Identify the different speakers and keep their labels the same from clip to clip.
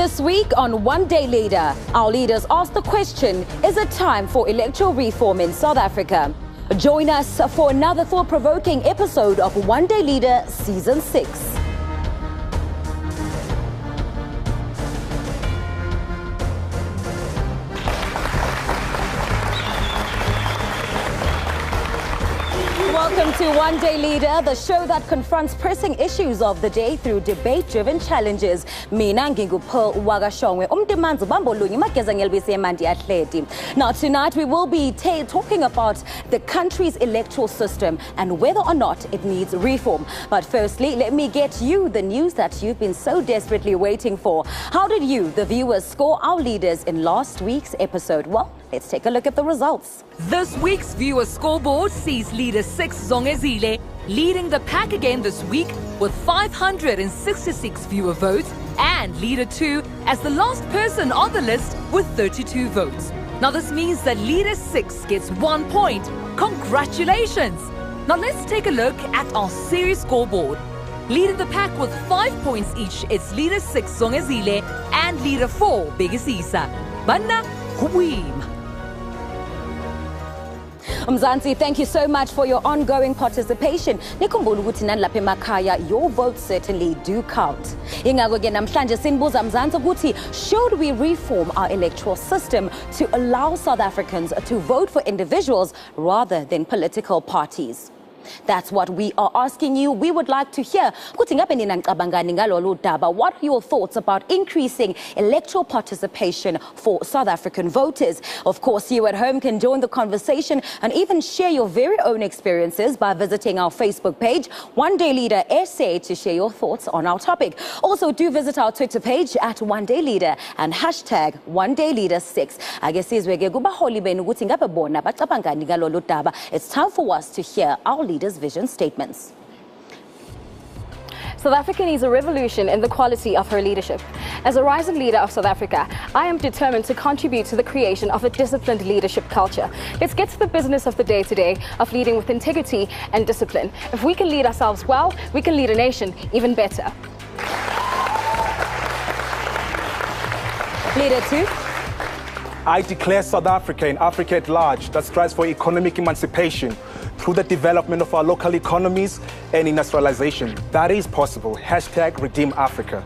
Speaker 1: This week on One Day Leader, our leaders ask the question, is it time for electoral reform in South Africa? Join us for another thought-provoking episode of One Day Leader Season 6. Welcome to One Day Leader, the show that confronts pressing issues of the day through debate-driven challenges. Mina ngingupho wakashongwe umdimanzi bambolunye mageza ngelbisi emandi atleti. Now tonight we will be talking about the country's electoral system and whether or not it needs reform. But firstly, let me get you the news that you've been so desperately waiting for. How did you, the viewers, score our leaders in last week's episode? Well, let's take a look at the results.
Speaker 2: This week's viewer scoreboard sees leader 6 Zongezile leading the pack again this week with 566 viewer votes, and leader 2 as the last person on the list with 32 votes. Now this means that leader 6 gets 1 point. Congratulations! Now let's take a look at our series scoreboard. Leading the pack with 5 points each is leader 6 Zongezile and leader 4 Bigisisa. Banna Huim.
Speaker 1: Mzansi, thank you so much for your ongoing participation. Nikhumbula ukuthi nani lapha emakhaya, your votes certainly do count. Ingakho ke namhlanje sinibuza Mzansi ukuthi, should we reform our electoral system to allow South Africans to vote for individuals rather than political parties? That's what we are asking you. We would like to hear. What are your thoughts about increasing electoral participation for South African voters? Of course, you at home can join the conversation and even share your very own experiences by visiting our Facebook page, One Day Leader SA, to share your thoughts on our topic. Also, do visit our Twitter page at One Day Leader and hashtag One Day Leader 6. It's time for us to hear our leaders' vision statements.
Speaker 3: South Africa needs a revolution in the quality of her leadership. As a rising leader of South Africa, I am determined to contribute to the creation of a disciplined leadership culture. Let's get to the business of the day today, of leading with integrity and discipline. If we can lead ourselves well, we can lead a nation even better.
Speaker 1: Leader 2.
Speaker 4: I declare South Africa and Africa at large that strives for economic emancipation through the development of our local economies and industrialization. That is possible. Hashtag Redeem Africa.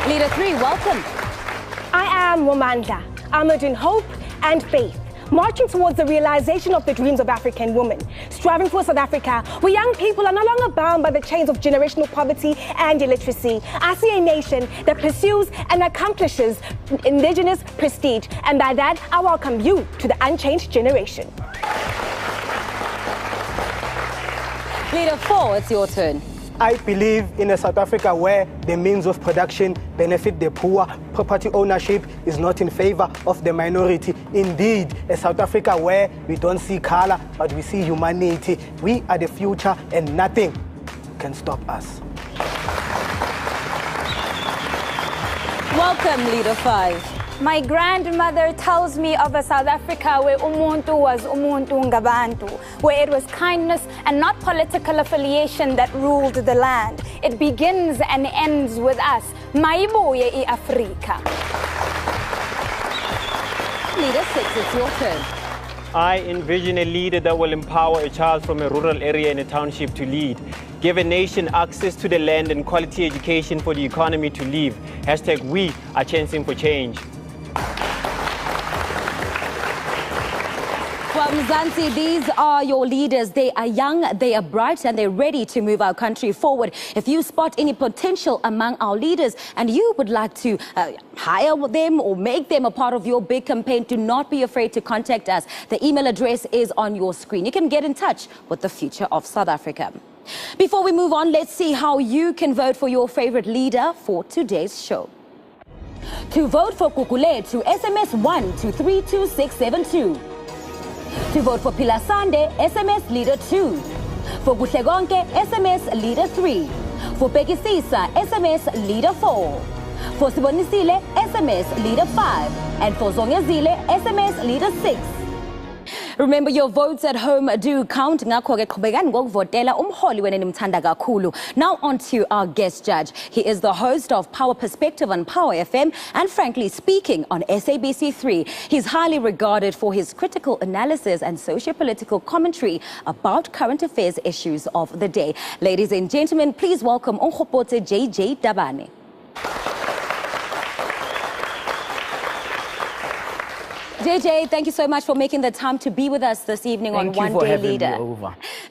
Speaker 1: Leader 3, welcome.
Speaker 5: I am Womanda, armored in hope and faith, marching towards the realization of the dreams of African women. Striving for South Africa, where young people are no longer bound by the chains of generational poverty and illiteracy. I see a nation that pursues and accomplishes indigenous prestige, and by that, I welcome you to the unchanged generation.
Speaker 1: Leader 4, it's your turn.
Speaker 6: I believe in a South Africa where the means of production benefit the poor, property ownership is not in favor of the minority. Indeed, a South Africa where we don't see color, but we see humanity. We are the future and nothing can stop us.
Speaker 1: Welcome, Leader 5.
Speaker 7: My grandmother tells me of a South Africa where umuntu was umuntu ngabantu, where it was kindness and not political affiliation that ruled the land. It begins and ends with us. Maibuye I Afrika.
Speaker 1: Leader 6, it's your turn.
Speaker 8: I envision a leader that will empower a child from a rural area in a township to lead, give a nation access to the land and quality education for the economy to live. Hashtag we are chancing for change.
Speaker 1: Well, Mzansi, these are your leaders. They are young, they are bright, and they're ready to move our country forward. If you spot any potential among our leaders and you would like to hire them or make them a part of your big campaign, do not be afraid to contact us. The email address is on your screen. You can get in touch with the future of South Africa. Before we move on, let's see how you can vote for your favorite leader for today's show. To vote for Kukule, to SMS 1 to 32672. To vote for Pilasande, SMS Leader 2. For Gushegonke, SMS Leader 3. For Bekisisa, SMS Leader 4. For Sibonisile, SMS Leader 5. And for Zongezile, SMS Leader 6. Remember, your votes at home do count. Ngakho-ke qhubekani ngokuvotela umholi wena nimthanda kakhulu. Now on to our guest judge. He is the host of Power Perspective on Power FM and Frankly Speaking on SABC3. He's highly regarded for his critical analysis and socio-political commentary about current affairs issues of the day. Ladies and gentlemen, please welcome Onkgopote JJ Tabane. JJ, thank you so much for making the time to be with us this evening on One Day Leader.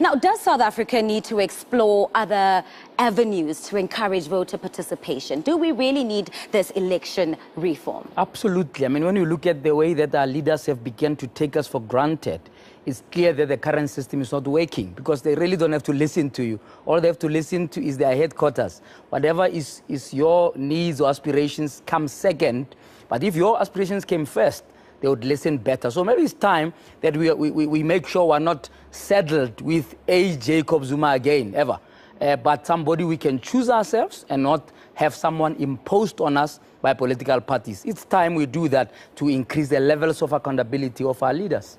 Speaker 1: Now, does South Africa need to explore other avenues to encourage voter participation? Do we really need this election reform?
Speaker 9: Absolutely. I mean, when you look at the way that our leaders have begun to take us for granted, it's clear that the current system is not working because they really don't have to listen to you. All they have to listen to is their headquarters. Whatever is your needs or aspirations come second. But if your aspirations came first, they would listen better. So maybe it's time that we make sure we're not saddled with a Jacob Zuma again, ever. But somebody we can choose ourselves and not have someone imposed on us by political parties. It's time we do that to increase the levels of accountability of our leaders.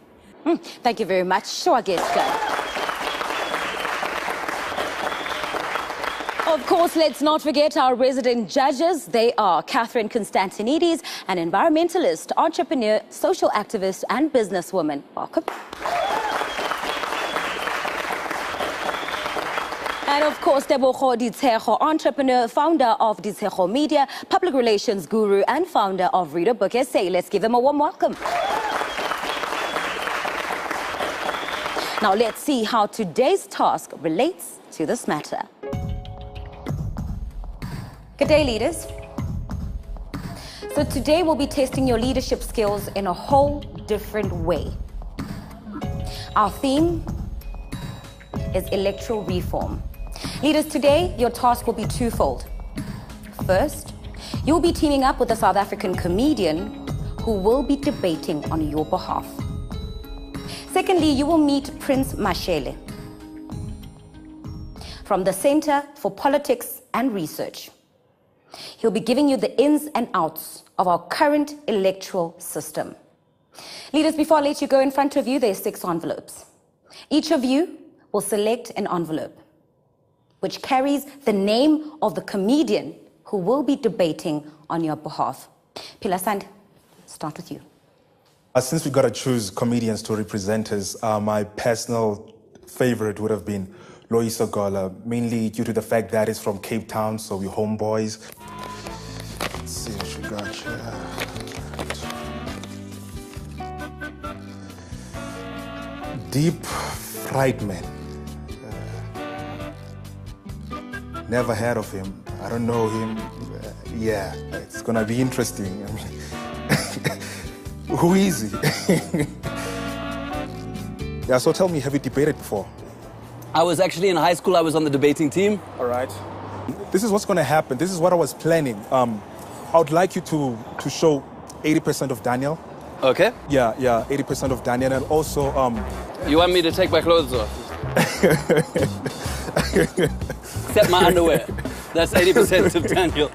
Speaker 1: Thank you very much. Show our guest judge. Of course, let's not forget our resident judges. They are Catherine Constantinides, an environmentalist, entrepreneur, social activist, and businesswoman. Welcome. And of course, Tebogo Ditsejo, entrepreneur, founder of Ditsejo Media, public relations guru, and founder of Reader Book SA. Let's give them a warm welcome. Now, let's see how today's task relates to this matter. Good day, leaders. So today we'll be testing your leadership skills in a whole different way. Our theme is electoral reform. Leaders, today your task will be twofold. First, you'll be teaming up with a South African comedian who will be debating on your behalf. Secondly, you will meet Prince Mashele from the Center for Politics and Research. He'll be giving you the ins and outs of our current electoral system. Leaders, before I let you go, in front of you, there's 6 envelopes. Each of you will select an envelope which carries the name of the comedian who will be debating on your behalf. Pilasand, start with you.
Speaker 4: Since we got to choose comedians to represent us, my personal favorite would have been Loyiso Gola, mainly due to the fact that he's from Cape Town, so we're homeboys. Let's see what you got here. Deep fried man. Never heard of him. I don't know him. Yeah, it's gonna be interesting. I mean, who is he? Yeah, so tell me, have you debated before?
Speaker 10: I was actually in high school, I was on the debating team.
Speaker 4: All right. This is what's going to happen. This is what I was planning. I would like you to show 80% of Daniel.
Speaker 10: Okay.
Speaker 4: Yeah, 80% of Daniel. And also...
Speaker 10: You want me to take my clothes off? Except my underwear. That's 80% of Daniel.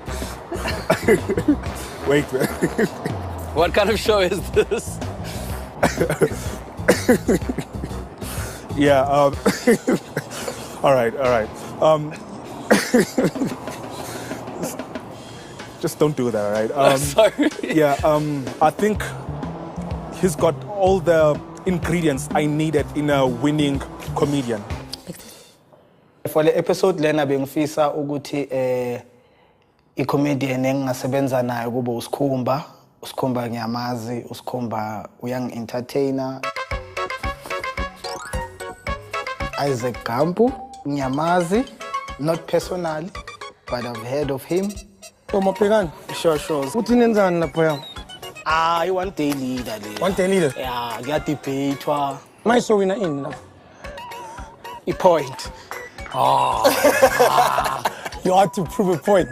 Speaker 4: Wait.
Speaker 10: What kind of show is this?
Speaker 4: Yeah, all right. Just don't do that, all right?
Speaker 10: I'm sorry.
Speaker 4: Yeah, I think he's got all the ingredients I needed in a winning comedian.
Speaker 6: For the episode lena bengifisa ukuthi i-comedian engasebenza nayo kube uSkhumba ngiyamazi, uSkhumba uyang entertainer. Isaac Gampu, ngiyamazi, not personally, but I've heard of him.
Speaker 11: Oh, Mapegan? Sure. Uthi nenzani lapho yam?
Speaker 6: I one day leader.
Speaker 11: One day leader?
Speaker 6: Yeah, ngiyadebate wa.
Speaker 11: My so wina in lapho.
Speaker 6: I-point.
Speaker 11: You have to prove a point.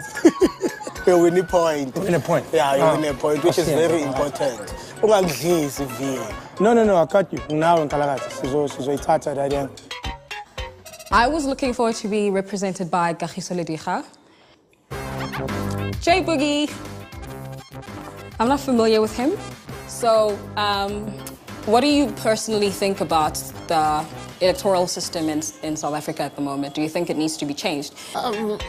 Speaker 6: You win a point.
Speaker 11: Win a point.
Speaker 6: Yeah, you win a point, which is very important. Ungangidlisi vile.
Speaker 11: No, I cut you. Now in Kalakati. Sizoyithatha that then.
Speaker 12: I was looking forward to be represented by Kagiso Lediga. J Boogie. I'm not familiar with him, so What do you personally think about the electoral system in South Africa at the moment? Do you think it needs to be changed?
Speaker 13: I'm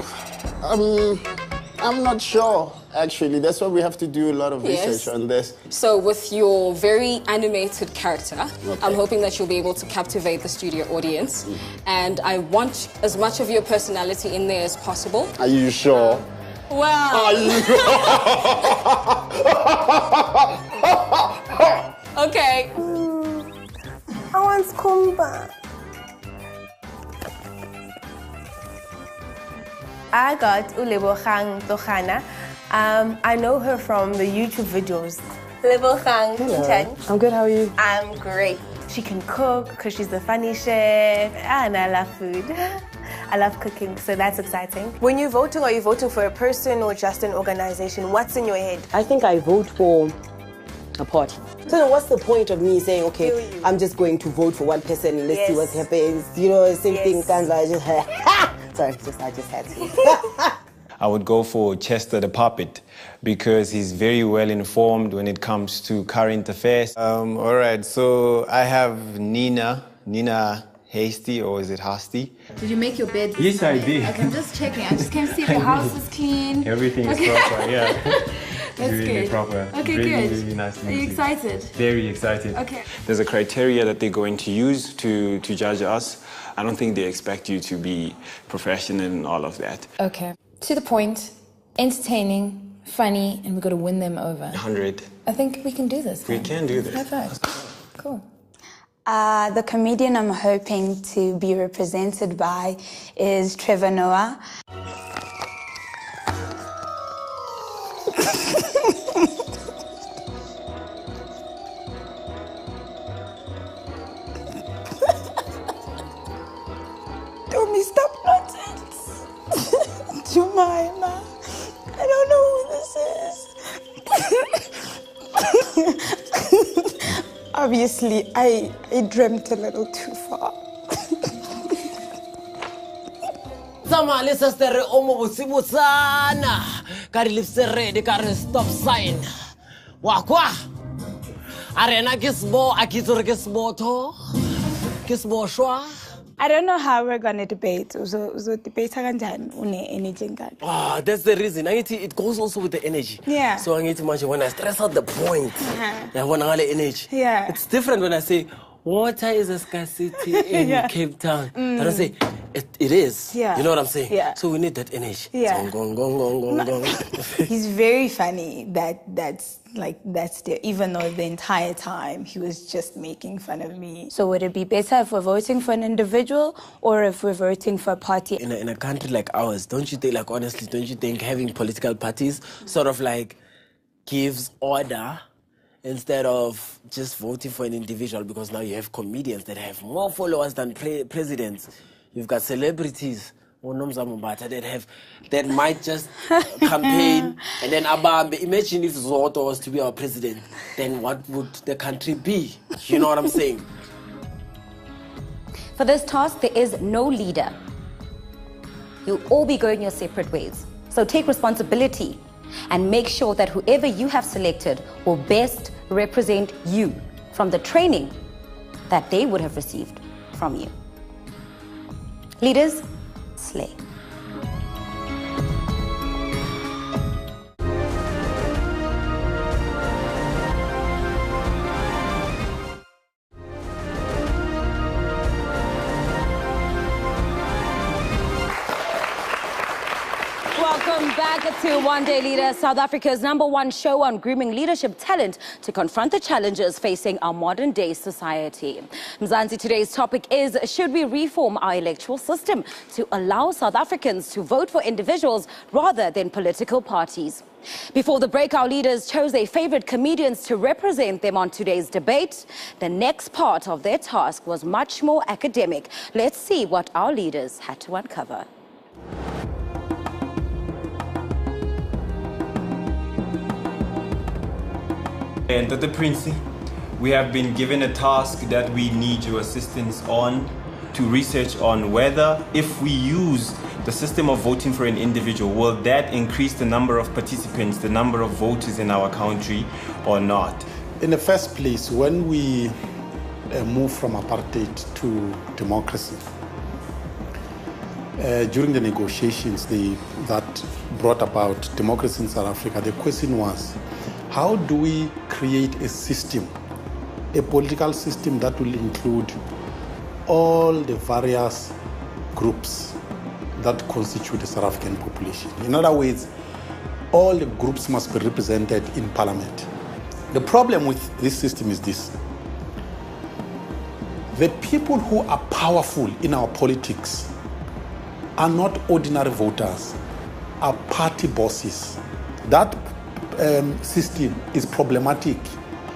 Speaker 13: not sure, actually. That's why we have to do a lot of research on this.
Speaker 12: So with your very animated character, I'm hoping that you'll be able to captivate the studio audience. And I want as much of your personality in there as possible.
Speaker 13: Are you sure?
Speaker 12: Wow.
Speaker 13: Are you
Speaker 12: Okay.
Speaker 5: I want Kumba. I got Ulebogang Togana. I know her from the YouTube videos. Ulebogang,
Speaker 14: I'm good, how are you?
Speaker 5: I'm great. She can cook because she's a funny chef, and I love food. I love cooking, so that's exciting. When you're voting, are you voting for a person or just an organization? What's in your head?
Speaker 14: I think I vote for a party. So what's the point of me saying, okay, I'm just going to vote for one person and let's see what happens? You know, same thing, I just sorry, I just had to.
Speaker 15: I would go for Chester the Puppet because he's very well informed when it comes to current affairs. All right, so I have Nina Hasty, or is it Hasty?
Speaker 16: Did you make your bed?
Speaker 15: Yes, I did.
Speaker 16: Okay, I'm just checking. I just came to see if the house is clean.
Speaker 15: Everything is proper, yeah.
Speaker 16: That's
Speaker 15: really
Speaker 16: good.
Speaker 15: Proper.
Speaker 16: Okay,
Speaker 15: really,
Speaker 16: good.
Speaker 15: Really nice to meet
Speaker 16: Are you excited?
Speaker 15: Very excited.
Speaker 16: Okay.
Speaker 15: There's a criteria that they're going to use to judge us. I don't think they expect you to be professional and all of that.
Speaker 16: Okay. To the point, entertaining, funny, and we've got to win them over.
Speaker 15: 100.
Speaker 16: I think we can do this.
Speaker 15: We can do this.
Speaker 16: High five. Cool.
Speaker 7: The comedian I'm hoping to be represented by is Trevor Noah.
Speaker 17: Told me stop nonsense. Jemima, I don't know who this is. Obviously, I dreamt a little too far.
Speaker 18: Zamali sister omo busibusana. Kari lipsere de kari stop sign. Wakwa. Arena kisbo akizur kisbo to. Kisbo shwa.
Speaker 17: I don't know how we're going to debate. So debate energy.
Speaker 18: That's the reason. It goes also with the energy.
Speaker 17: Yeah.
Speaker 18: So when I stress out the point, I want all the energy.
Speaker 17: Yeah.
Speaker 18: It's different when I say, water is a scarcity in Cape Town. Then I say, it is.
Speaker 17: Yeah.
Speaker 18: You know what I'm saying?
Speaker 17: Yeah.
Speaker 18: So we need that energy.
Speaker 17: Yeah.
Speaker 18: Gong.
Speaker 17: He's very funny. That's there, even though the entire time he was just making fun of me. So would it be better if we're voting for an individual or if we're voting for a party?
Speaker 18: In a country like ours, don't you think, honestly, don't you think having political parties sort of gives order instead of just voting for an individual? Because now you have comedians that have more followers than presidents. You've got celebrities that might just campaign and then abambe. Imagine if Zoto was to be our president, then what would the country be? You know what I'm saying?
Speaker 1: For this task, there is no leader. You'll all be going your separate ways. So take responsibility and make sure that whoever you have selected will best represent you from the training that they would have received from you. Leaders, slay. Welcome back to One Day Leader, South Africa's #1 show on grooming leadership talent to confront the challenges facing our modern day society. Mzansi, today's topic is, should we reform our electoral system to allow South Africans to vote for individuals rather than political parties? Before the break, our leaders chose their favorite comedians to represent them on today's debate. The next part of their task was much more academic. Let's see what our leaders had to uncover.
Speaker 15: And the Prince, we have been given a task that we need your assistance on, to research on whether if we use the system of voting for an individual, will that increase the number of participants, the number of voters in our country or not?
Speaker 19: In the first place, when we moved from apartheid to democracy, during the negotiations that brought about democracy in South Africa, the question was, how do we create a system, a political system that will include all the various groups that constitute the South African population? In other words, all the groups must be represented in parliament. The problem with this system is this. The people who are powerful in our politics are not ordinary voters, are party bosses. That system is problematic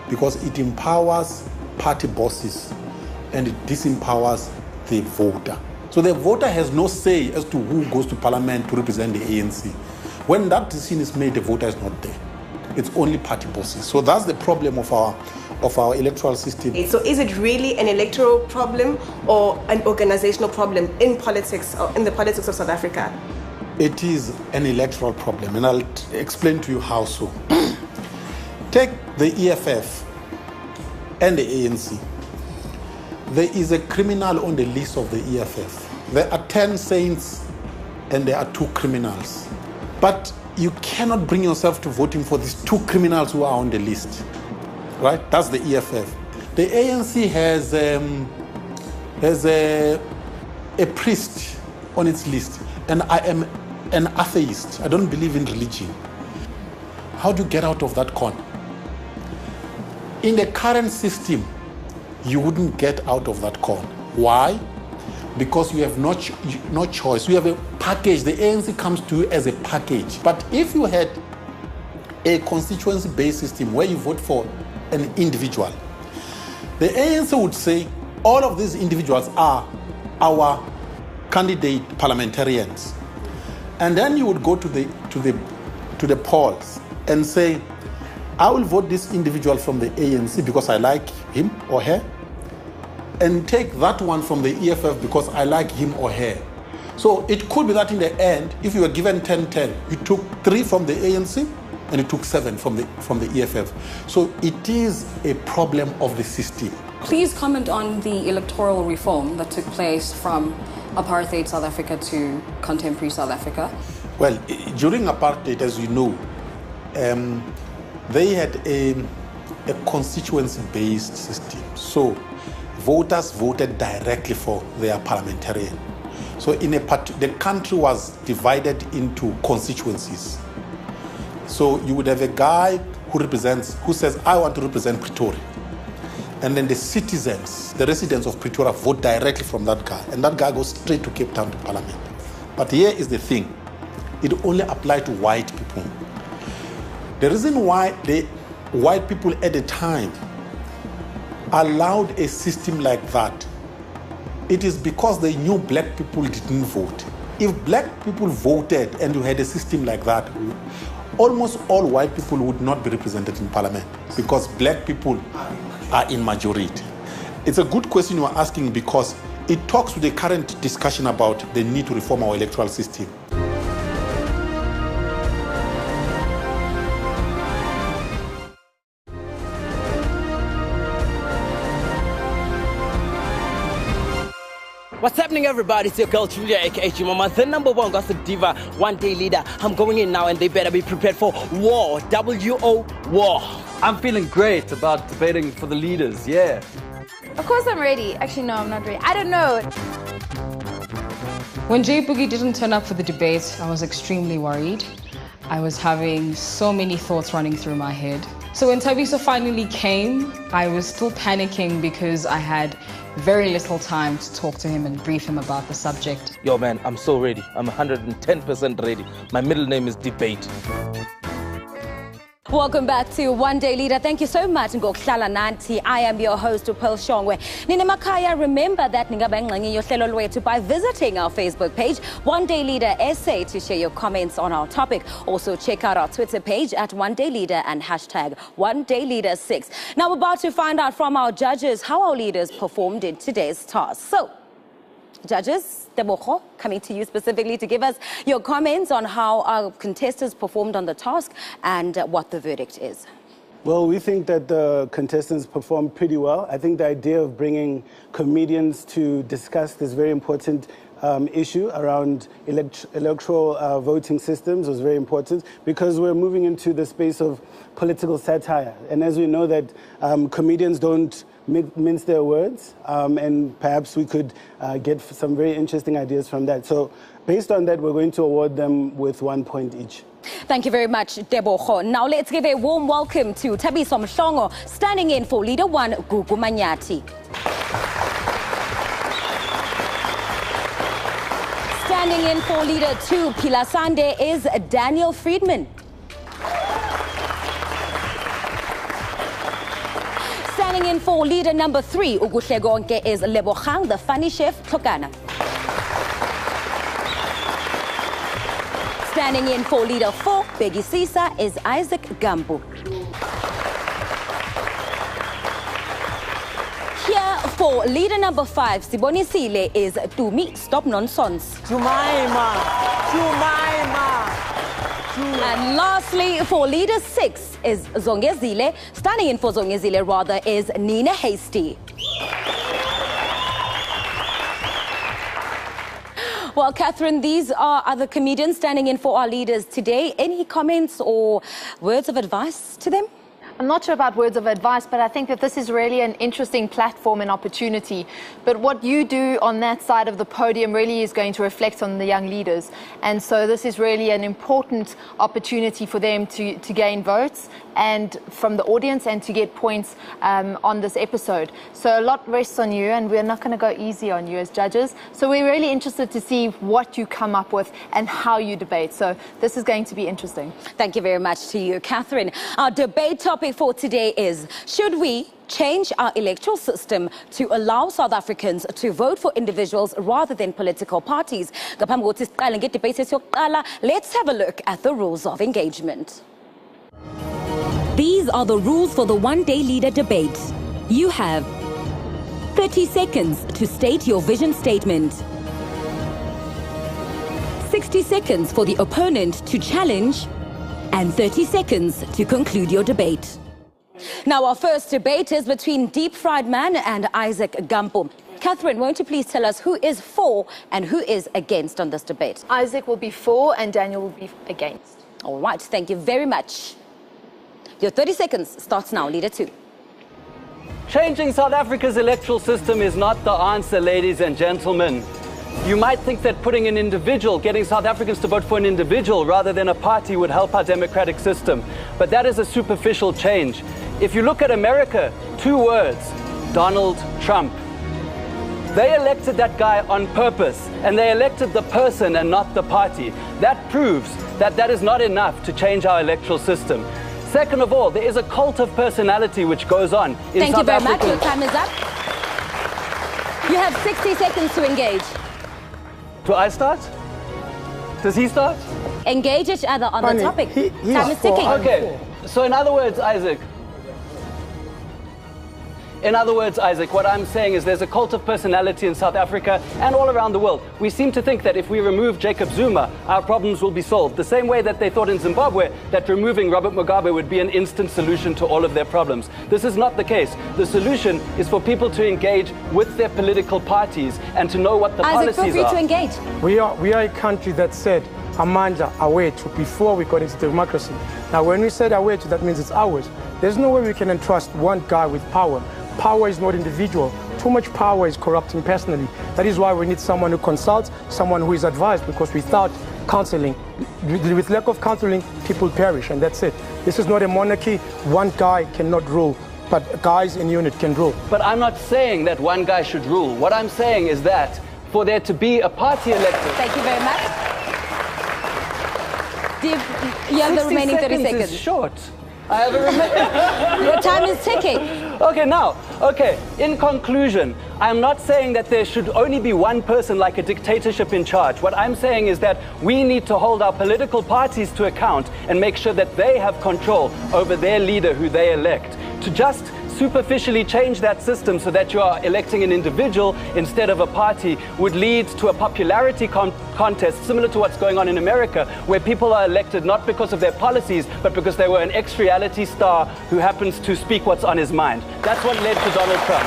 Speaker 19: because it empowers party bosses and it disempowers the voter. So the voter has no say as to who goes to parliament to represent the ANC. When that decision is made, the voter is not there. It's only party bosses. So that's the problem of our electoral system.
Speaker 20: So is it really an electoral problem or an organizational problem in politics, or in the politics of South Africa?
Speaker 19: It is an electoral problem, and I'll explain to you how so. Take the EFF and the ANC. There is a criminal on the list of the EFF. There are 10 saints and there are 2 criminals. But you cannot bring yourself to voting for these 2 criminals who are on the list. Right? That's the EFF. The ANC has a priest on its list, and I am an atheist. I don't believe in religion. How do you get out of that corner? In the current system, you wouldn't get out of that corner. Why? Because you have no choice. You have a package. The ANC comes to you as a package. But if you had a constituency-based system where you vote for an individual, the ANC would say all of these individuals are our candidate parliamentarians, and then you would go to the polls and say, I will vote this individual from the ANC because I like him or her, and take that one from the EFF because I like him or her. So it could be that in the end, if you were given 10-10, you took 3 from the ANC and it took 7 from the EFF. So it is a problem of the system.
Speaker 12: Please comment on the electoral reform that took place from apartheid South Africa to contemporary South Africa.
Speaker 19: Well, during apartheid, as you know, they had a constituency-based system. So voters voted directly for their parliamentarian. So the country was divided into constituencies. So you would have a guy who says, I want to represent Pretoria. And then the citizens, the residents of Pretoria vote directly from that guy. And that guy goes straight to Cape Town to Parliament. But here is the thing. It only applied to white people. The reason why the white people at the time allowed a system like that, it is because they knew black people didn't vote. If black people voted and you had a system like that, almost all white people would not be represented in parliament because black people are in majority. It's a good question you are asking because it talks to the current discussion about the need to reform our electoral system.
Speaker 18: What's happening, everybody? It's your girl Julia, aka Chimama, the #1 gossip diva, one-day leader. I'm going in now and they better be prepared for war. W-O, war.
Speaker 10: I'm feeling great about debating for the leaders, yeah.
Speaker 16: Of course I'm ready. Actually, no, I'm not ready. I don't know.
Speaker 21: When Jay Boogie didn't turn up for the debate, I was extremely worried. I was having so many thoughts running through my head. So when Tabiso finally came, I was still panicking because I had very little time to talk to him and brief him about the subject.
Speaker 22: Yo, man, I'm so ready. I'm 110% ready. My middle name is Debate.
Speaker 1: Welcome back to One Day Leader. Thank you so much, Ngokuhlala Nanti. I am your host, Upel Shongwe. Nina Makaya, remember that Ningabanglangi yohlelo lwethu by visiting our Facebook page, One Day Leader SA, to share your comments on our topic. Also, check out our Twitter page at One Day Leader and hashtag One Day Leader 6. Now, we're about to find out from our judges how our leaders performed in today's task. So, judges, Tebogo, coming to you specifically to give us your comments on how our contestants performed on the task and what the verdict is.
Speaker 6: Well, we think that the contestants performed pretty well. I think the idea of bringing comedians to discuss this very important issue around electoral voting systems was very important because we're moving into the space of political satire. And as we know that comedians don't mince their words, and perhaps we could get some very interesting ideas from that. So based on that, we're going to award them with 1 point each.
Speaker 1: Thank you very much, Deboho. Now let's give a warm welcome to Thabiso Mhlongo, standing in for Leader 1, Gugu Manyati. Standing in for Leader 2, Pilasande, is Daniel Friedman. Standing in for Leader number 3, Ugushegonke, is Lebogang, the funny chef, Tlokana. Standing in for Leader 4, Begi Sisa, is Isaac Gambu. Here for Leader number 5, Sibonisile, is Tumi Stop Nonsense.
Speaker 2: Jumaima.
Speaker 1: And lastly, for Leader 6 is Zongezile. Standing in for Zongezile, rather, is Nina Hasty. Well, Catherine, these are other comedians standing in for our leaders today. Any comments or words of advice to them?
Speaker 3: I'm not sure about words of advice, but I think that this is really an interesting platform and opportunity. But what you do on that side of the podium really is going to reflect on the young leaders. And so this is really an important opportunity for them to gain votes and from the audience and to get points on this episode. So a lot rests on you, and we're not going to go easy on you as judges. So we're really interested to see what you come up with and how you debate. So this is going to be interesting.
Speaker 1: Thank you very much to you, Catherine. Our debate topic for today is, should we change our electoral system to allow South Africans to vote for individuals rather than political parties? Let's have a look at the rules of engagement. These are the rules for the one-day leader debate. You have 30 seconds to state your vision statement, 60 seconds for the opponent to challenge, and 30 seconds to conclude your debate. Now, our first debate is between Deep Fried Man and Isaac Gampu. Catherine, won't you please tell us who is for and who is against on this debate?
Speaker 3: Isaac will be for and Daniel will be against.
Speaker 1: All right, thank you very much. Your 30 seconds starts now, Leader 2.
Speaker 2: Changing South Africa's electoral system is not the answer, ladies and gentlemen. You might think that putting an individual, getting South Africans to vote for an individual rather than a party would help our democratic system. But that is a superficial change. If you look at America, 2 words: Donald Trump. They elected that guy on purpose, and they elected the person and not the party. That proves that that is not enough to change our electoral system. Second of all, there is a cult of personality which goes on in South Africa.
Speaker 1: Thank you very much. Your time is up. You have 60 seconds to engage.
Speaker 2: Do I start? Does he start?
Speaker 1: Engage each other on the topic. Time is ticking.
Speaker 2: Okay, so in other words, Isaac, what I'm saying is there's a cult of personality in South Africa and all around the world. We seem to think that if we remove Jacob Zuma, our problems will be solved. The same way that they thought in Zimbabwe that removing Robert Mugabe would be an instant solution to all of their problems. This is not the case. The solution is for people to engage with their political parties and to know what the policies are.
Speaker 1: Isaac, feel free to engage.
Speaker 11: We are a country that said Amanda awethu before we got into democracy. Now, when we said awethu, that means it's ours. There's no way we can entrust one guy with power. Power is not individual. Too much power is corrupting personally. That is why we need someone who consults, someone who is advised, because without counseling, with lack of counseling, people perish, and that's it. This is not a monarchy. One guy cannot rule, but guys in unit can rule.
Speaker 2: But I'm not saying that one guy should rule. What I'm saying is that for there to be a party elected...
Speaker 1: Thank you very much. You have the remaining 30 seconds.
Speaker 2: Is short. I have a remaining...
Speaker 1: Your time is ticking.
Speaker 2: Okay, in conclusion, I'm not saying that there should only be one person like a dictatorship in charge. What I'm saying is that we need to hold our political parties to account and make sure that they have control over their leader who they elect. To just superficially change that system so that you are electing an individual instead of a party would lead to a popularity contest similar to what's going on in America, where people are elected not because of their policies, but because they were an ex-reality star who happens to speak what's on his mind. That's what led to Donald Trump.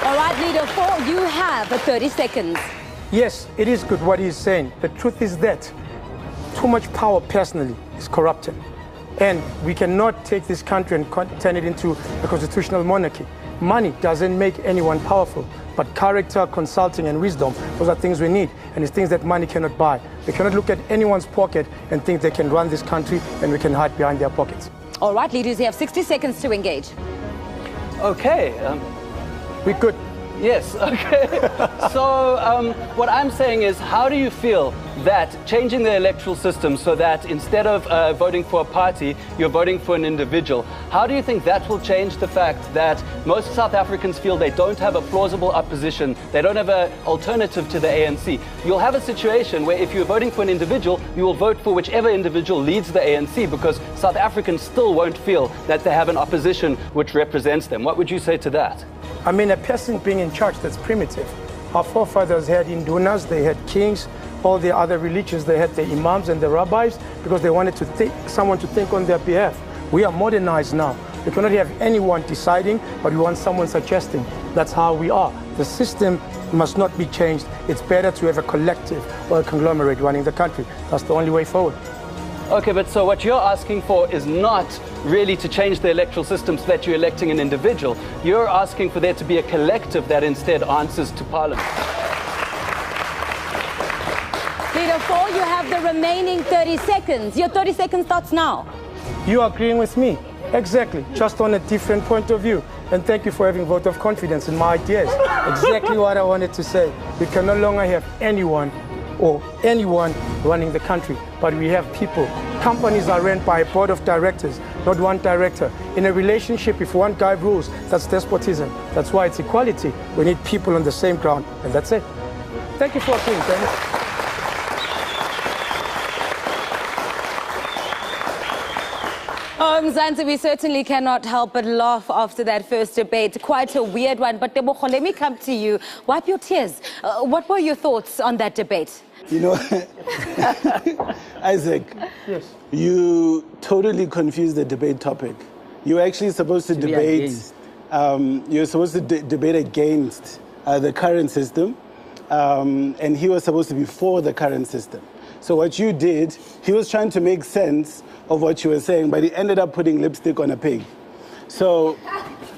Speaker 1: All right, Leader 4, you have 30 seconds.
Speaker 11: Yes, it is good what he's saying. The truth is that too much power personally is corrupting. And we cannot take this country and turn it into a constitutional monarchy. Money doesn't make anyone powerful, but character, consulting, and wisdom, those are things we need, and it's things that money cannot buy. We cannot look at anyone's pocket and think they can run this country and we can hide behind their pockets.
Speaker 1: All right, leaders, you have 60 seconds to engage.
Speaker 2: Okay.
Speaker 11: We could.
Speaker 2: Yes, okay. So what I'm saying is, how do you feel that changing the electoral system so that instead of voting for a party, you're voting for an individual, how do you think that will change the fact that most South Africans feel they don't have a plausible opposition, they don't have an alternative to the ANC? You'll have a situation where if you're voting for an individual, you will vote for whichever individual leads the ANC, because South Africans still won't feel that they have an opposition which represents them. What would you say to that?
Speaker 11: I mean, a person being in charge, that's primitive. Our forefathers had indunas, they had kings, all the other religions, they had the imams and the rabbis because they wanted to think, someone to think on their behalf. We are modernized now. We cannot have anyone deciding, but we want someone suggesting. That's how we are. The system must not be changed. It's better to have a collective or a conglomerate running the country. That's the only way forward.
Speaker 2: Okay, but so what you're asking for is not really to change the electoral system so that you're electing an individual. You're asking for there to be a collective that instead answers to Parliament.
Speaker 1: Leader 4, you have the remaining 30 seconds. Your 30 seconds starts now.
Speaker 11: You are agreeing with me? Exactly, just on a different point of view. And thank you for having a vote of confidence in my ideas. Exactly what I wanted to say. We can no longer have anyone running the country, but we have people. Companies are run by a board of directors, not one director. In a relationship, if one guy rules, that's despotism. That's why it's equality. We need people on the same ground, and that's it. Thank you for appealing.
Speaker 1: Mzansi, we certainly cannot help but laugh after that first debate. Quite a weird one, but Tebogo, let me come to you. Wipe your tears. What were your thoughts on that debate?
Speaker 8: You know, Isaac, yes. You totally confused the debate topic. You're actually supposed to debate. You're supposed to debate against the current system, and he was supposed to be for the current system. So what you did, he was trying to make sense of what you were saying, but he ended up putting lipstick on a pig. So,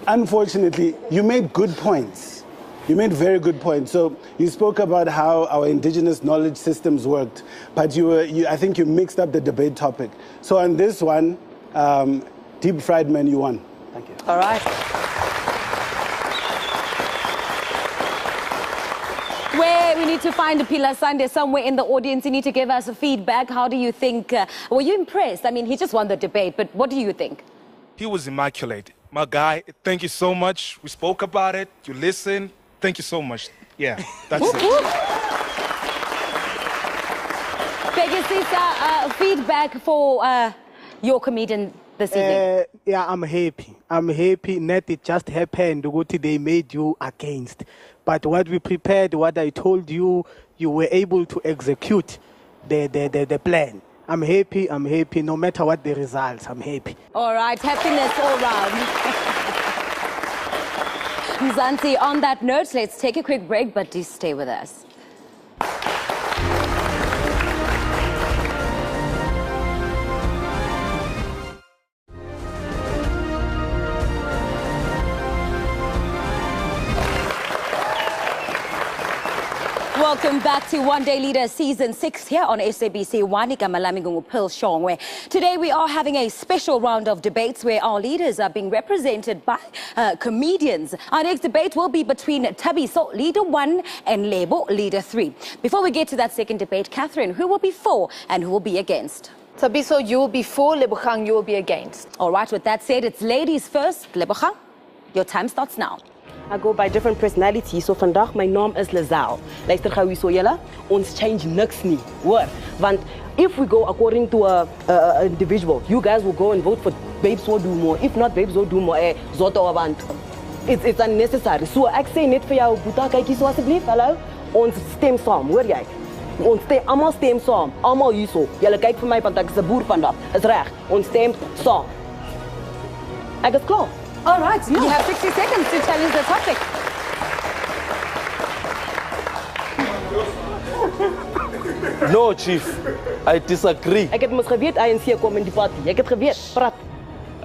Speaker 8: unfortunately, you made good points. You made very good points. So you spoke about how our indigenous knowledge systems worked, but I think you mixed up the debate topic. So on this one, deep fried man, you won. Thank you.
Speaker 1: All right. Where we need to find Pila Sunday somewhere in the audience. You need to give us a feedback. How do you think? Were you impressed? I mean, he just won the debate, but what do you think?
Speaker 4: He was immaculate. My guy, thank you so much. We spoke about it. You listened. Thank you so much. Yeah, that's it.
Speaker 1: Pegasisa, feedback for your comedian this evening.
Speaker 6: Yeah, I'm happy. I'm happy that it just happened. What they made you against. But what we prepared, what I told you, you were able to execute the plan. I'm happy, no matter what the results, I'm happy.
Speaker 1: All right, happiness all round. Mzansi, on that note, let's take a quick break, but do stay with us. Welcome back to One Day Leader Season 6 here on SABC Wanika Malamingungu Pil Shongwe. Today we are having a special round of debates where our leaders are being represented by comedians. Our next debate will be between Thabiso, Leader 1, and Lebo, Leader 3. Before we get to that second debate, Catherine, who will be for and who will be against?
Speaker 3: Thabiso, you will be for. Lebogang, you will be against.
Speaker 1: All right, with that said, it's ladies first. Lebogang, your time starts now.
Speaker 14: I go by different personalities. So vandaag my naam is Lazaal. Luister gou hierso julle, ons change niks nie, hoor? Want if we go according to a individual, you guys will go and vote for babes will do more. If not, babes will do more. Zoto abantu. It's unnecessary. So ek sê net vir jou boeta kykies asseblief. Hallo. Ons stem saam, hoor jy? Ons stem almal stem saam. Almal hierso. Julle kyk vir my want ek is 'n boer vandag. Is reg. Ons stem saam. Ek is klaar.
Speaker 1: All right, you have 60 seconds to challenge the topic.
Speaker 22: No, Chief. I disagree.
Speaker 14: Ek het mos geweet ANC kom in die party. Ek het geweet. Praat.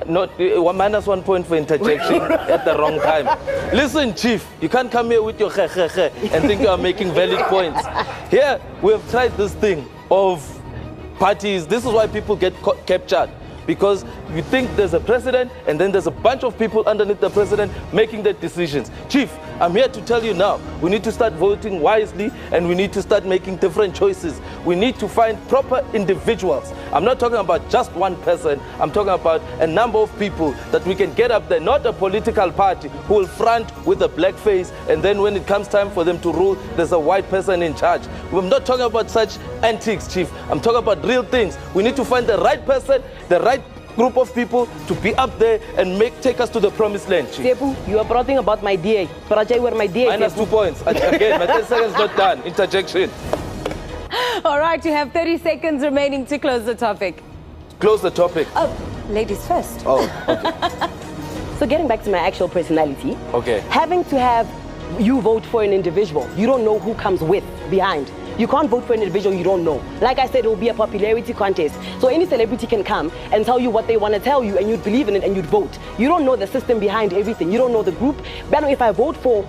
Speaker 22: No, -1 point for interjection at the wrong time. Listen, Chief, you can't come here with your and think you are making valid points. Here, we have tried this thing of parties. This is why people get captured. Because you think there's a president and then there's a bunch of people underneath the president making the decisions. Chief, I'm here to tell you now, we need to start voting wisely and we need to start making different choices. We need to find proper individuals. I'm not talking about just one person. I'm talking about a number of people that we can get up there, not a political party who will front with a black face and then when it comes time for them to rule, there's a white person in charge. I'm not talking about such antics, Chief. I'm talking about real things. We need to find the right person, the right group of people to be up there and take us to the promised land, Chief.
Speaker 14: Sepu, you are prating about my DA. Prajay were my DA.
Speaker 22: Minus 2 points. Again, my 10 seconds not done. Interjection.
Speaker 1: All right, you have 30 seconds remaining to close the topic.
Speaker 22: Close the topic.
Speaker 1: Oh, ladies first.
Speaker 22: Oh, okay.
Speaker 14: So getting back to my actual personality.
Speaker 22: Okay.
Speaker 14: Having to have you vote for an individual, you don't know who comes with, behind. You can't vote for an individual you don't know. Like I said, it will be a popularity contest. So any celebrity can come and tell you what they want to tell you and you'd believe in it and you'd vote. You don't know the system behind everything. You don't know the group. But if I vote for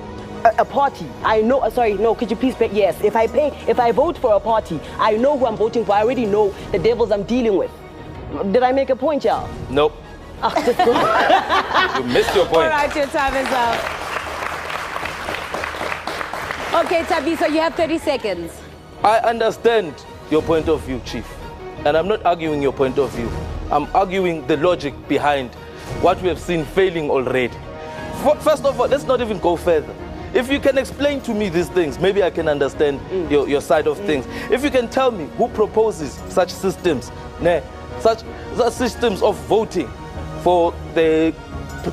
Speaker 14: a party, I know, sorry, no, could you please pay? Yes, if I vote for a party, I know who I'm voting for. I already know the devils I'm dealing with. Did I make a point, y'all?
Speaker 22: Nope. You missed your point.
Speaker 1: All right, your time is up. Okay, Thabiso, you have 30 seconds.
Speaker 22: I understand your point of view, Chief. And I'm not arguing your point of view. I'm arguing the logic behind what we have seen failing already. First of all, let's not even go further. If you can explain to me these things, maybe I can understand your side of things. If you can tell me who proposes such systems, such systems of voting for the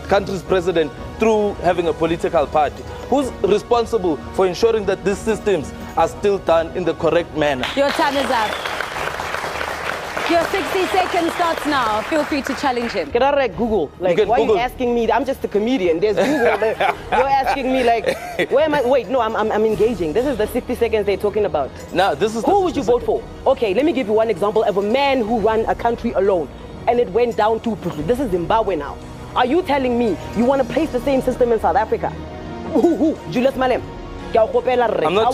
Speaker 22: country's president through having a political party, who's responsible for ensuring that these systems are still done in the correct manner?
Speaker 1: Your time is up. Your 60 seconds starts now. Feel free to challenge him.
Speaker 14: Can I Google? Like, why Google. Are you asking me? I'm just a comedian. There's Google. You're asking me like, where am I? Wait, no, I'm engaging. This is the 60 seconds they're talking about.
Speaker 22: Now, this is
Speaker 14: who would you vote for? Okay, let me give you one example of a man who ran a country alone, and it went down to this is Zimbabwe now. Are you telling me you want to place the same system in South Africa? Who? Julius Malem.
Speaker 22: I'm not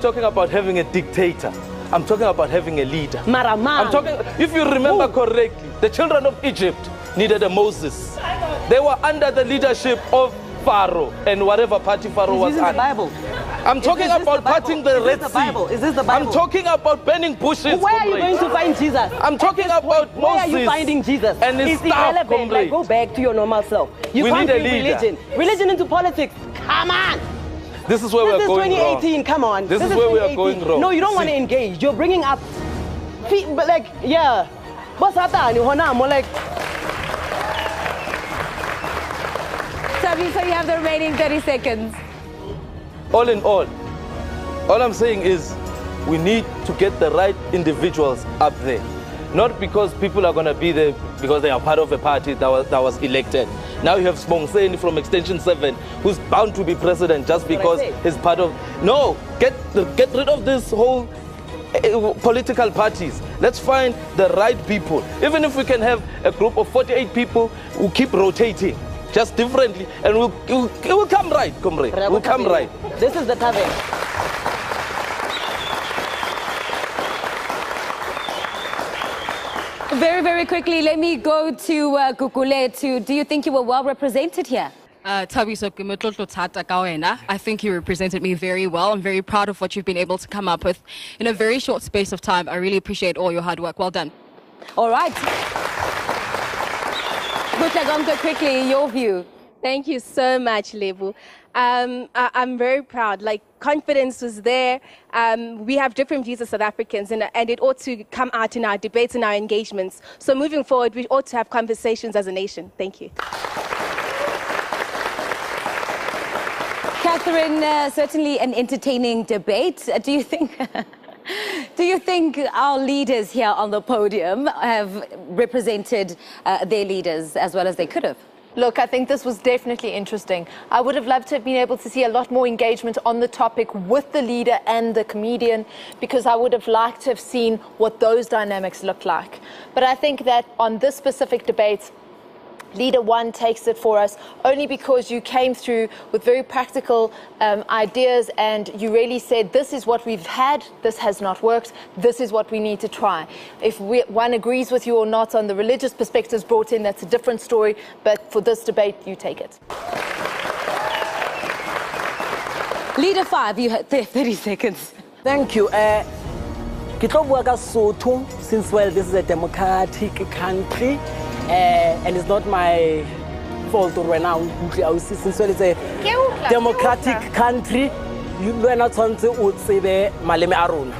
Speaker 22: talking about having a dictator. I'm talking about having a leader. I'm talking, if you remember correctly, the children of Egypt needed a Moses. They were under the leadership of Pharaoh and whatever party Pharaoh was under.
Speaker 14: The Bible.
Speaker 22: I'm talking about parting the Red Sea.
Speaker 14: Is this the Bible?
Speaker 22: I'm talking about burning bushes.
Speaker 14: Where are you going to find Jesus?
Speaker 22: I'm talking about Moses.
Speaker 14: Where are you finding Jesus?
Speaker 22: And his
Speaker 14: it's
Speaker 22: staff,
Speaker 14: irrelevant. Like, go back to your normal self. You
Speaker 22: we
Speaker 14: can't
Speaker 22: need a
Speaker 14: bring
Speaker 22: leader.
Speaker 14: Religion into politics. Come on.
Speaker 22: This is where we're going wrong.
Speaker 14: This is 2018, come on.
Speaker 22: This is where we are going wrong.
Speaker 14: No, you don't want to engage. You're bringing up, but like, yeah. Like,
Speaker 1: so you have the remaining 30 seconds.
Speaker 22: All in all I'm saying is we need to get the right individuals up there. Not because people are going to be there because they are part of a party that was elected. Now you have Smongseni from Extension 7 who's bound to be president just because he's part of... No, get rid of this whole political parties. Let's find the right people. Even if we can have a group of 48 people who keep rotating just differently and it will come right, comrade. It will come right.
Speaker 14: This is the tavern.
Speaker 1: Very, very quickly, let me go to Kukule. Do you think you were well represented here?
Speaker 12: I think you represented me very well. I'm very proud of what you've been able to come up with in a very short space of time. I really appreciate all your hard work. Well done.
Speaker 1: All right. Gutlagonka, quickly, your view.
Speaker 5: Thank you so much, Lebu. I'm very proud. Like, confidence was there. We have different views as South Africans, and it ought to come out in our debates and our engagements. So moving forward, we ought to have conversations as a nation. Thank you.
Speaker 1: Catherine, certainly an entertaining debate. Do you think... Do you think our leaders here on the podium have represented their leaders as well as they could have?
Speaker 3: Look, I think this was definitely interesting. I would have loved to have been able to see a lot more engagement on the topic with the leader and the comedian, because I would have liked to have seen what those dynamics looked like. But I think that on this specific debate, Leader One takes it for us only because you came through with very practical ideas, and you really said, this is what we've had, this has not worked, this is what we need to try. If one agrees with you or not on the religious perspectives brought in, that's a different story, but for this debate, you take it.
Speaker 1: Leader 5, you have 30 seconds.
Speaker 9: Thank you. Since, well, this is a democratic country, and it's not my fault or when since well it's a democratic country, you are not on to utsebe maleme aruna.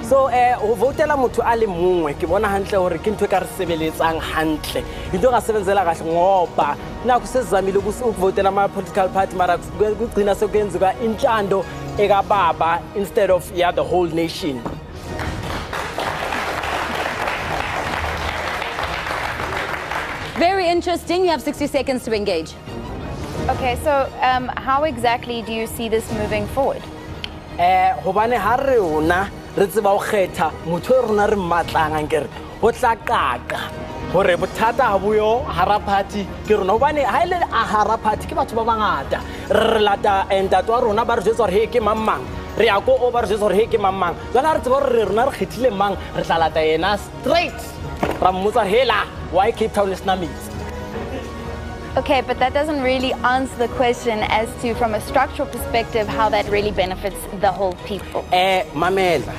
Speaker 9: So o votela motho a le mongwe ke bona hantle hore ke ntwe ka re sebeletsang hantle. Into ga sebenzela kahle ngoba na kusezamile ukuvotela ama political party mara kugcina sekwenzuka inhlando eka baba instead of the whole nation.
Speaker 1: Very interesting. You have 60 seconds to engage.
Speaker 3: Okay, so how exactly do you see this moving forward?
Speaker 9: Hobane ha rona re tseba o kgetha motho rona re matlang ankere ho tla kaka hore bothata ha boyo hara party ke rona hobane ha ile a hara party ke batho ba bangata re lata entato wa rona ba re jetsa hore he ke mamang re ya go over jetsa hore he ke mamang jana re tseba hore rona re kgethile mang re tla lata yena straight ra mmotsa hela why Cape Town is namits.
Speaker 3: Okay, but that doesn't really answer the question as to, from a structural perspective, how that really benefits the whole people.
Speaker 9: Mamela,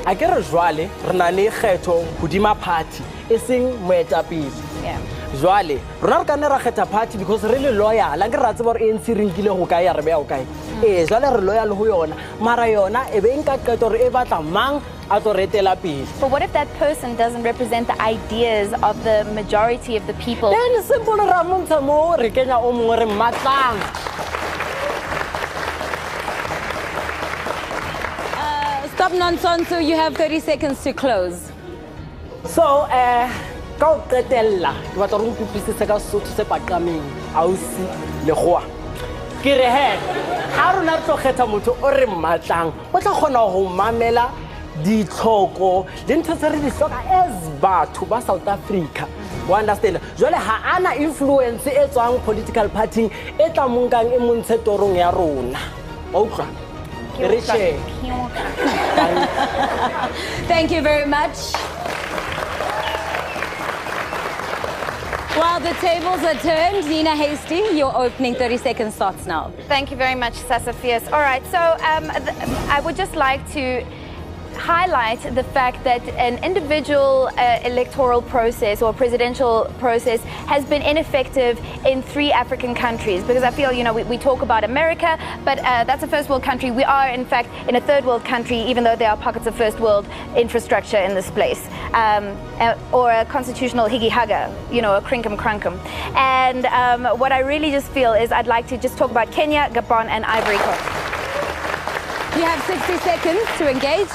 Speaker 9: I get a jwale, renane kgetho hodima party, eseng moetapele.
Speaker 3: Yeah.
Speaker 9: Jwale, rona re kana ra kgetha party because really loyal, la ke ratse bore ANC re nkile go kae ya re beya go kae. Jwale re loyal ho yona, mara yona e be nka qeto re e batla mang a tlo retela pele.
Speaker 3: But what if that person doesn't represent the ideas of the majority of the people?
Speaker 9: Then simple ra montsha mo re kenya o mongwe re matlang.
Speaker 1: Stop nonsense, so you have 30 seconds to close.
Speaker 9: So, ka o qetella ke batla re utlwisise ka Sotho se paqameng ausi le goa ke re he ha rona re tlo kgetha motho o re matlang o tla kgona go mamela ditlhoko le ntho tse re di hloka as batho ba South Africa wa understand jole ha ana influence e tswang political party e tla monkang e montshe torong ya rona wa utlwa re che.
Speaker 1: Thank you very much. While the tables are turned, Nina Hastings, your opening 30 seconds starts now.
Speaker 3: Thank you very much, Sasafias. All right, so I would just like to highlight the fact that an individual electoral process or presidential process has been ineffective in 3 African countries, because I feel, we talk about America, but that's a first world country. We are, in fact, in a third world country, even though there are pockets of first world infrastructure in this place, or a constitutional higi-haga, a crinkum-crunkum. And what I really just feel is I'd like to just talk about Kenya, Gabon, and Ivory Coast.
Speaker 1: You have 60 seconds to engage.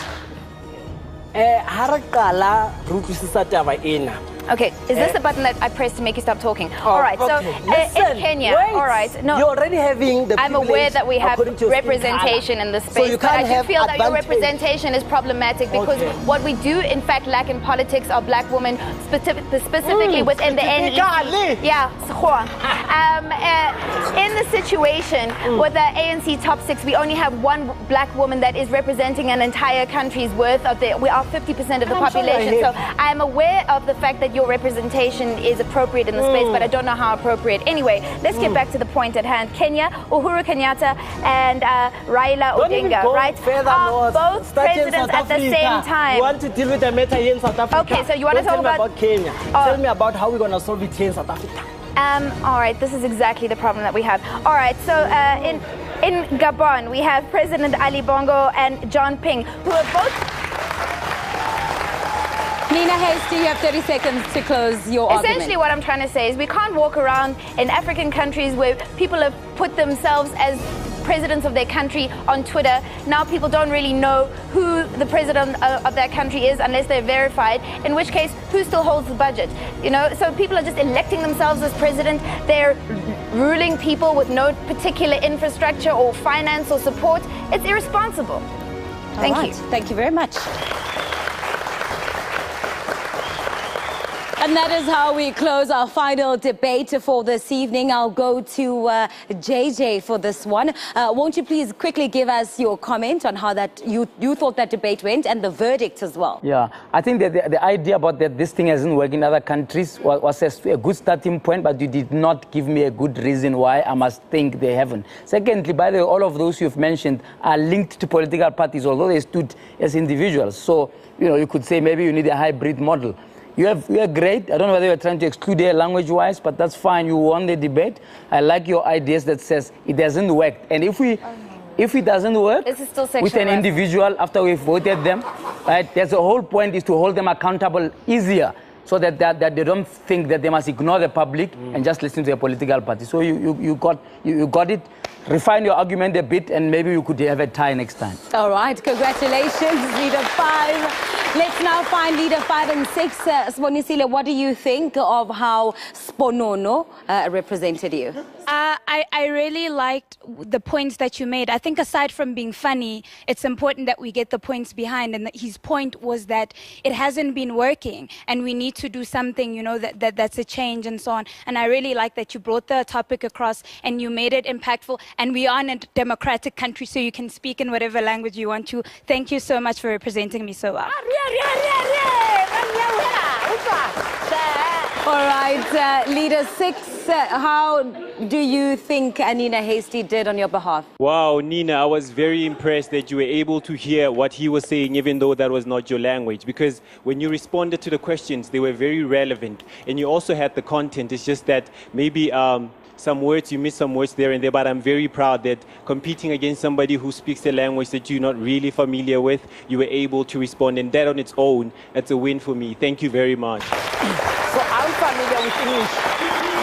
Speaker 3: Okay, is this the button that I pressed to make you stop talking?
Speaker 9: Oh,
Speaker 3: all right,
Speaker 9: okay.
Speaker 3: So
Speaker 9: Listen,
Speaker 3: in Kenya,
Speaker 9: wait.
Speaker 3: all right, no,
Speaker 9: you're already having the
Speaker 3: I'm aware that we have representation in the space,
Speaker 9: so you
Speaker 3: but I
Speaker 9: can't
Speaker 3: do feel
Speaker 9: have
Speaker 3: that your
Speaker 9: advantage.
Speaker 3: representation is problematic because what we do, in fact, lack in politics are black women, specifically within the NEC. Yeah, in the situation with the ANC top 6, we only have 1 black woman that is representing an entire country's worth of we are 50% of the population. So I'm aware of the fact that your representation is appropriate in the space, but I don't know how appropriate. Anyway, let's get back to the point at hand. Kenya, Uhuru Kenyatta and Raila Odinga, right, are both presidents at the same time.
Speaker 9: You want to deal with the matter here in South Africa?
Speaker 3: Okay, so you want to talk
Speaker 9: about Kenya. Tell me about how we're going to solve it here in South Africa.
Speaker 7: All right, this is exactly the problem that we have. All right, so in Gabon, we have President Ali Bongo and John Ping, who are both...
Speaker 1: Nina Hasty, you have 30 seconds to close your argument.
Speaker 7: Essentially what I'm trying to say is we can't walk around in African countries where people have put themselves as presidents of their country on Twitter. Now people don't really know who the president of that country is unless they're verified, in which case, who still holds the budget? You know, so people are just electing themselves as president. They're ruling people with no particular infrastructure or finance or support. It's irresponsible. Thank you.
Speaker 1: Thank you very much. And that is how we close our final debate for this evening. I'll go to JJ for this one. Won't you please quickly give us your comment on how that you thought that debate went and the verdict as well?
Speaker 9: Yeah, I think that the idea about that this thing hasn't worked in other countries was a good starting point, but you did not give me a good reason why I must think they haven't. Secondly, by the way, all of those you've mentioned are linked to political parties, although they stood as individuals. So, you know, you could say maybe you need a hybrid model. You are great. I don't know whether you're trying to exclude her language-wise, but that's fine. You won the debate. I like your ideas that says it doesn't work. And if it doesn't work
Speaker 7: this is still
Speaker 9: with an individual after we've voted them, right? There's the whole point is to hold them accountable easier, so that they don't think that they must ignore the public and just listen to a political party. So you got it. Refine your argument a bit, and maybe you could have a tie next time.
Speaker 1: All right, congratulations, Leader 5. Let's now find Leader 5 and 6. Sponisile, what do you think of how Sponono represented you?
Speaker 17: I really liked the points that you made. I think aside from being funny, it's important that we get the points behind. And his point was that it hasn't been working and we need to do something, you know, that's a change and so on. And I really like that you brought the topic across and you made it impactful. And we are in a democratic country, so you can speak in whatever language you want to. Thank you so much for representing me so well.
Speaker 1: All right, Leader 6, how do you think Nina Hasty did on your behalf?
Speaker 13: Wow, Nina, I was very impressed that you were able to hear what he was saying, even though that was not your language. Because when you responded to the questions, they were very relevant. And you also had the content. It's just that maybe some words, you missed some words there and there, but I'm very proud that competing against somebody who speaks a language that you're not really familiar with, you were able to respond. And that on its own, that's a win for me. Thank you very much.
Speaker 9: So I'm familiar with English.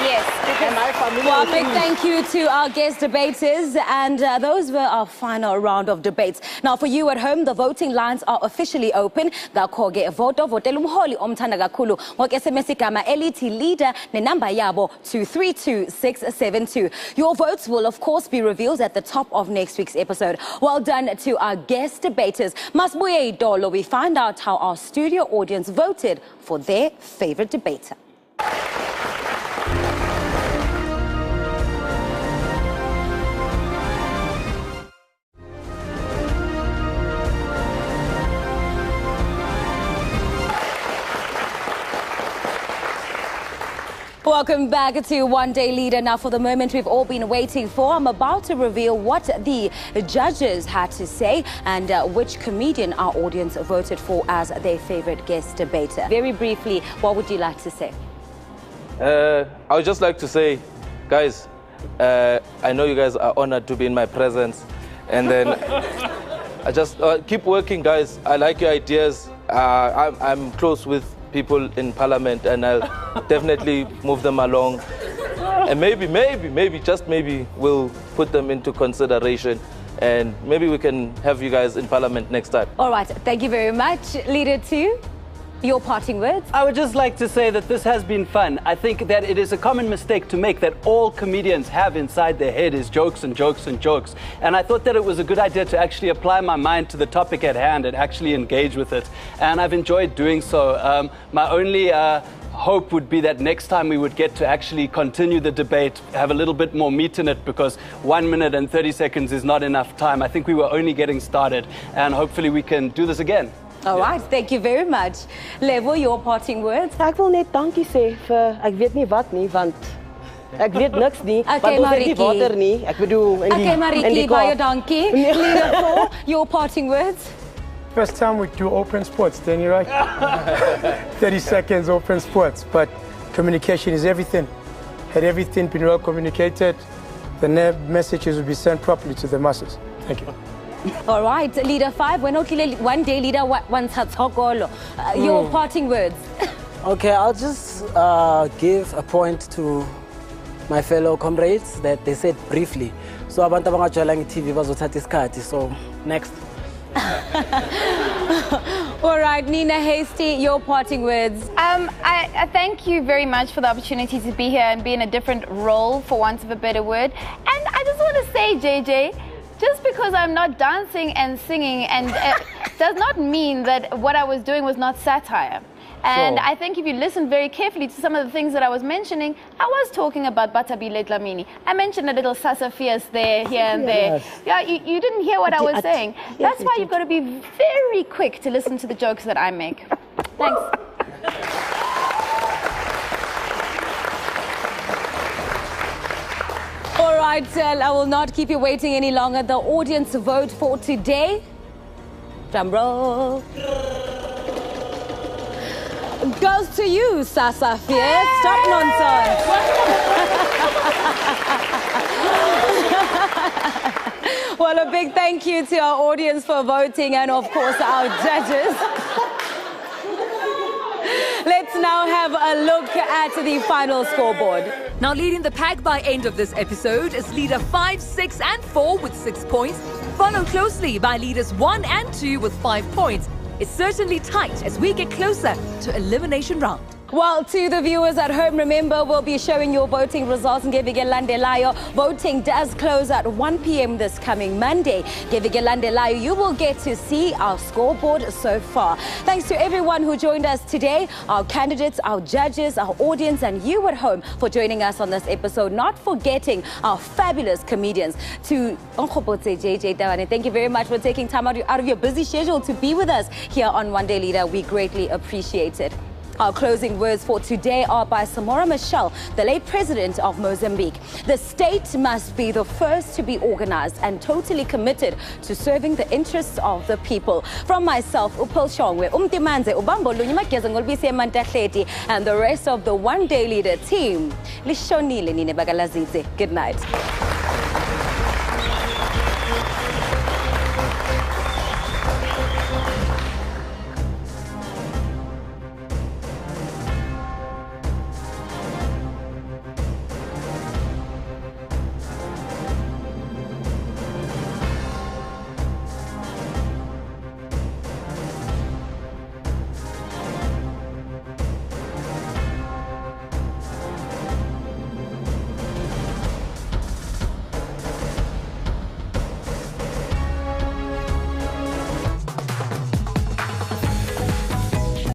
Speaker 7: Yes.
Speaker 9: Am I familiar
Speaker 1: Well,
Speaker 9: with
Speaker 1: big
Speaker 9: English?
Speaker 1: thank you to our guest debaters, and those were our final round of debates. Now, for you at home, the voting lines are officially open. Ngakho-ke voto votela umholi omthanda kakhulu ngo-SMS igama elithi leader nenamba yabo 232672. Your votes will, of course, be revealed at the top of next week's episode. Well done to our guest debaters. Masibuye Idolo, we find out how our studio audience voted for their favorite debater. Welcome back to One Day Leader. Now, for the moment we've all been waiting for, I'm about to reveal what the judges had to say and which comedian our audience voted for as their favorite guest debater. Very briefly, what would you like to say?
Speaker 22: I would just like to say, guys, I know you guys are honored to be in my presence. And then I just keep working, guys. I like your ideas. I'm close with people in parliament, and I'll definitely move them along. And maybe, just maybe, we'll put them into consideration. And maybe we can have you guys in parliament next time.
Speaker 1: All right, thank you very much. Leader 2, your parting words?
Speaker 2: I would just like to say that this has been fun. I think that it is a common mistake to make that all comedians have inside their head is jokes and jokes and jokes. And I thought that it was a good idea to actually apply my mind to the topic at hand and actually engage with it. And I've enjoyed doing so. My only hope would be that next time we would get to actually continue the debate, have a little bit more meat in it, because 1 minute and 30 seconds is not enough time. I think we were only getting started, and hopefully we can do this again.
Speaker 1: All right, thank you very much. Levo, your parting words?
Speaker 14: Ek wil net dankie sê vir ek weet nie wat nie, want ek weet niks nie.
Speaker 1: Okay,
Speaker 14: want ons het nie water nie. Ek bedoel in die
Speaker 1: Okay, Mariki, baie dankie. Leader 4, your parting words?
Speaker 11: First time we do open sports, then you're right. 30 seconds open sports, but communication is everything. had everything been well communicated, the messages will be sent properly to the masses. Thank you.
Speaker 1: All right, Leader 5, we're not one day leader once your parting words.
Speaker 9: Okay, I'll just give a point to my fellow comrades that they said briefly. So abantu abangajwayelanga TV bazothatha isikhathi. So next.
Speaker 1: All right, Nina Hasty, your parting words.
Speaker 7: I thank you very much for the opportunity to be here and be in a different role, for want of a better word. And I just want to say, JJ, just because I'm not dancing and singing and does not mean that what I was doing was not satire. And I think if you listen very carefully to some of the things that I was mentioning, I was talking about Batabile Dlamini. I mentioned a little Sasa Fierce there, here and there. Yeah, you didn't hear what I was saying. That's why you've got to be very quick to listen to the jokes that I make. Thanks.
Speaker 1: All right, I will not keep you waiting any longer. The audience vote for today. Drum roll. Goes to you, Sasa Fierce. Hey! Stop nonsense. Well, a big thank you to our audience for voting and, of course, our judges. Let's now have a look at the final scoreboard.
Speaker 15: Now leading the pack by end of this episode is leader 5, 6 and 4 with 6 points, followed closely by leaders 1 and 2 with 5 points. It's certainly tight as we get closer to elimination round.
Speaker 1: Well, to the viewers at home, remember we'll be showing your voting results in Gevigelandelayo. Voting does close at 1 p.m. this coming Monday. Gevigelandelayo, you will get to see our scoreboard so far. Thanks to everyone who joined us today, our candidates, our judges, our audience, and you at home for joining us on this episode. Not forgetting our fabulous comedians. To JJ Dawane, thank you very much for taking time out of your busy schedule to be with us here on One Day Leader. We greatly appreciate it. Our closing words for today are by Samora Machel, the late president of Mozambique. The state must be the first to be organized and totally committed to serving the interests of the people. From myself, Upil Shongwe, Umtimanze, Ubambo Lunyimageza Ngolbisi Mantahleti, and the rest of the One Day Leader team, Lishonile Nine Bagalazize. Good night.